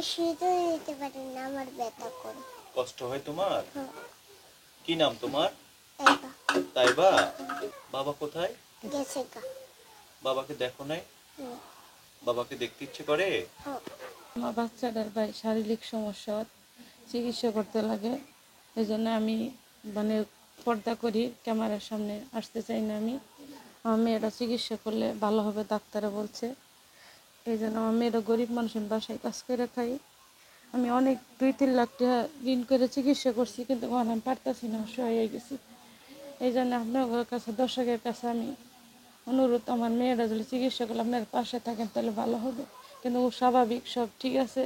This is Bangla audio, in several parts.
আমি সিঁদুর দিতে পারি না, আমার ব্যথা করে। কষ্ট হয় তোমার? হ্যাঁ। কি নাম তোমার? তাইবা। তাইবা? বাবা কোথায়? গেছে গা। বাবাকে দেখো নাই? হুম। বাবাকে দেখতে ইচ্ছে করে? হ্যাঁ। আমার বাচ্চাটার ভাই শারীরিক সমস্যা, চিকিৎসা করতে লাগে। এই জন্য আমি মানে পর্দা করি, ক্যামেরার সামনে আসতে চাই না। আমার মেয়েটা চিকিৎসা করলে ভালো হবে ডাক্তারে বলছে। এই জন্য আমার মেয়েটা গরিব মানুষের বাসায় কাজ করে খাই। আমি অনেক 2-3 লাখ টাকা ঋণ করে চিকিৎসা করছি, কিন্তু এখন আমি পারতেছি না, অসহায় হয়ে গেছি। এই জন্য আপনার কাছে, দর্শকের কাছে আমি অনুরোধ, আমার মেয়েরা যদি চিকিৎসা করলে আপনার পাশে থাকেন তাহলে ভালো হবে। কিন্তু ও স্বাভাবিক, সব ঠিক আছে,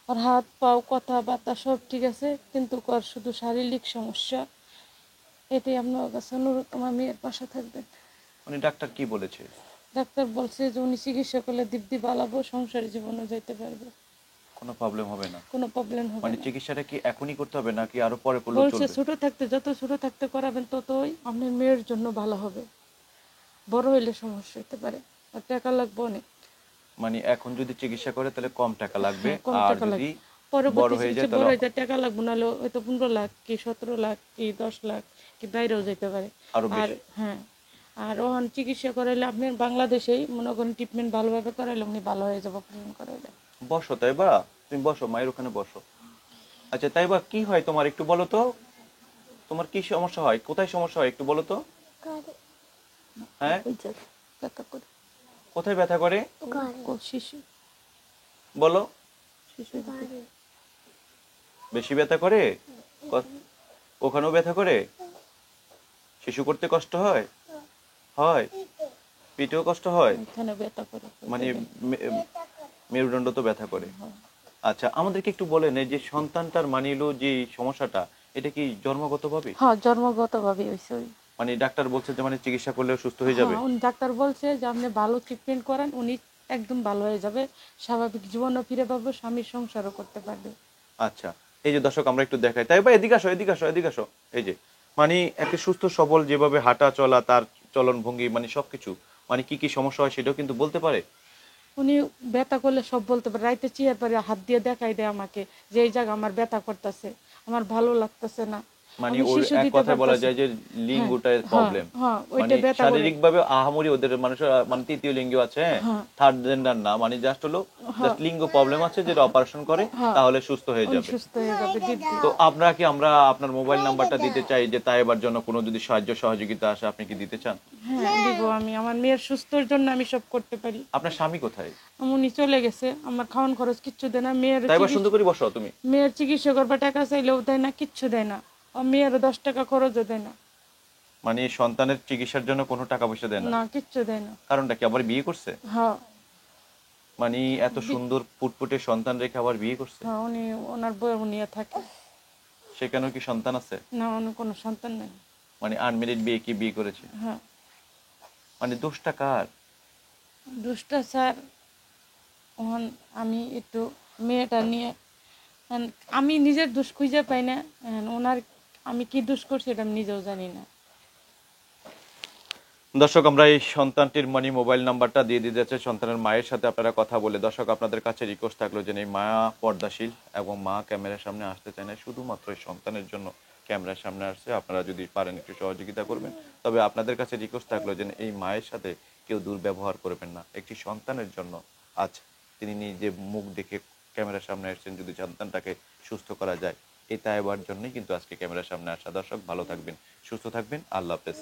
ওর হাত পাও কথাবার্তা সব ঠিক আছে, কিন্তু ওর শুধু শারীরিক সমস্যা। এটাই আপনার কাছে অনুরোধ, আমার মেয়ের পাশে থাকবেন। উনি ডাক্তার কি বলেছে? ডাক্তার বলছে যে উনি চিকিৎসা করলে দিব্যি ভালাবো, সংসারী জীবনে যেতে পারবে, কোনো প্রবলেম হবে না? কোনো প্রবলেম হবে মানে না। চিকিৎসাটা কি এখনই করতে হবে নাকি আরো পরে করলেও বলছে চলবে? ছোট থাকতে, যত ছোট থাকতে করাবেন ততই আপনার মেয়ের জন্য ভালো হবে। বড় হইলে সমস্যা হতে পারে, আর টাকা লাগবে অনেক। মানে এখন যদি চিকিৎসা করে তাহলে কম টাকা লাগবে, কম আর টাকা যদি লাগবে, বড় পরবর্তী হয়ে চিকিৎসা যায় বড় তাহলে হয়ে যায় টাকা লাগবে, নাহলে হয়তো 15 লাখ কি 17 লাখ কি 10 লাখ কি বাইরেও যেতে পারে। আরো আর বেশি। হ্যাঁ, আর ওখান চিকিৎসা করাইলে আপনার বাংলাদেশেই মনে করেন ট্রিটমেন্ট ভালোভাবে করাইলে উনি ভালো হয়ে যাবে, অপারেশন করাইলে। বসো তাইবা, তুমি বসো, মায়ের ওখানে বসো। আচ্ছা তাইবা, কি হয় তোমার একটু বলো তো? তোমার কি সমস্যা হয়, কোথায় সমস্যা হয় একটু বলো তো? ঘরে। হ্যাঁ, ওই যে ব্যথা করে, কোথায় ব্যথা করে ঘরে। শিশু বলো? শিশু ঘরে। বেশি ব্যথা করে? ক- ওখানেও ব্যথা করে? শিশু করতে কষ্ট হয়? হয়। পিঠেও কষ্ট হয়? এখানে ব্যথা করে, মানে মে- মেরুদণ্ড তো ব্যথা করে। আচ্ছা আমাদেরকে একটু বলেন, এই যে সন্তানটার মানিলো যে সমস্যাটা, এটা কি জন্মগতভাবে? হ্যাঁ, জন্মগতভাবে হয়েছে ওই। মানে ডাক্তার বলছে যে মানে চিকিৎসা করলেও সুস্থ হয়ে যাবে? হ্যাঁ, উনি ডাক্তার বলছে যে আপনি ভালো ট্রিটমেন্ট করান, উনি একদম ভালো হয়ে যাবে, স্বাভাবিক জীবনও ফিরে পাবো, স্বামীর সংসারও করতে পারবে। আচ্ছা, এই যে দর্শক আমরা একটু দেখাই, তাই বা এদিকে আসো, এদিকে আসো, এদিকে আসো। এই যে মানে একটা সুস্থ সবল যেভাবে হাঁটা চলা, তার চলন ভঙ্গি, মানে সবকিছু, মানে কি কি সমস্যা হয় সেটাও কিন্তু বলতে পারে। উনি ব্যথা করলে সব বলতে পারে, রাইতে চেয়ার পারে হাত দিয়ে দেখাই দেয় আমাকে যে এই জায়গা আমার ব্যথা করতেছে, আমার ভালো লাগতেছে না, মানে আমি ওর শিশু এক দিতে কথায় বলা পারতেছি। যায় যে হ্যাঁ, লিঙ্গটার হ্যাঁ, প্রবলেম। হ্যাঁ, মানে ওইটা ব্যথা করে। শারীরিক ভাবে আহামরি ওদের মানুষের মানে তৃতীয় লিঙ্গ আছে, হ্যাঁ, হ্যাঁ, থার্ড জেন্ডার না, মানে জাস্ট হলো হ্যাঁ, জাস্ট লিঙ্গ প্রবলেম আছে, যেটা অপারেশন করে হ্যাঁ, তাহলে সুস্থ হয়ে উনি যাবে। সুস্থ হয়ে যাবে দিব্যি। তো আমরা আপনার মোবাইল নাম্বারটা দিতে চাই, যে তাই এবার জন্য কোনো যদি সাহায্য সহযোগিতা আসে আপনি কি দিতে চান? হ্যাঁ, দিব আমি, আমার মেয়ের সুস্থর জন্য আমি সব করতে পারি। আপনার স্বামী কোথায়? উনি চলে গেছে, আমার খাওয়ান খরচ কিচ্ছু দেয় না, মেয়ের তাই এবার চিকিৎসা, সুন্দর করে বসো তুমি। মেয়ের চিকিৎসা করবার টাকা চাইলেও দেয় না, কিচ্ছু দেয় না, ও মেয়ের 10 টাকা খরচও দেয় না। মানে সন্তানের চিকিৎসার জন্য কোনো টাকা পয়সা দেয় না? না, কিচ্ছু দেয় না। কারণটা কি, আবার বিয়ে করছে? হ্যাঁ, মানে এত সুন্দর ফুটফুটে সন্তান রেখে আবার বিয়ে করছে? হ্যাঁ, উনি ওনার বউ নিয়ে থাকে। সেখানে কি সন্তান আছে? না, উনি কোনো সন্তান নেই। মানে আনমেরিড বিয়ে কি বিয়ে করেছে? হ্যাঁ, মানে দোষটা কার? দুষ্টা স্যার। ওখান আমি একটু মেয়েটা নিয়ে, আমি নিজের দোষ খুঁজে পাই না, ওনার আমি কি দোষ করছি এটা আমি নিজেও জানি না। দর্শক আমরা এই সন্তানটির মানে মোবাইল নাম্বারটা দিয়ে দিতে চাই, সন্তানের মায়ের সাথে আপনারা কথা বলে। দর্শক আপনাদের কাছে রিকোয়েস্ট থাকলো যে এই মা পর্দাশীল এবং মা ক্যামেরার সামনে আসতে চায় না, শুধুমাত্র এই সন্তানের জন্য ক্যামেরার সামনে আসছে। আপনারা যদি পারেন একটু সহযোগিতা করবেন। তবে আপনাদের কাছে রিকোয়েস্ট থাকলো যে এই মায়ের সাথে কেউ দুর্ব্যবহার করবেন না। একটি সন্তানের জন্য আজ তিনি নিজে মুখ দেখে ক্যামেরার সামনে আসছেন, যদি সন্তানটাকে সুস্থ করা যায়, এই তাইবার জন্যই কিন্তু আজকে ক্যামেরার সামনে আসা। দর্শক ভালো থাকবেন, সুস্থ থাকবেন, আল্লাহ হাফেজ।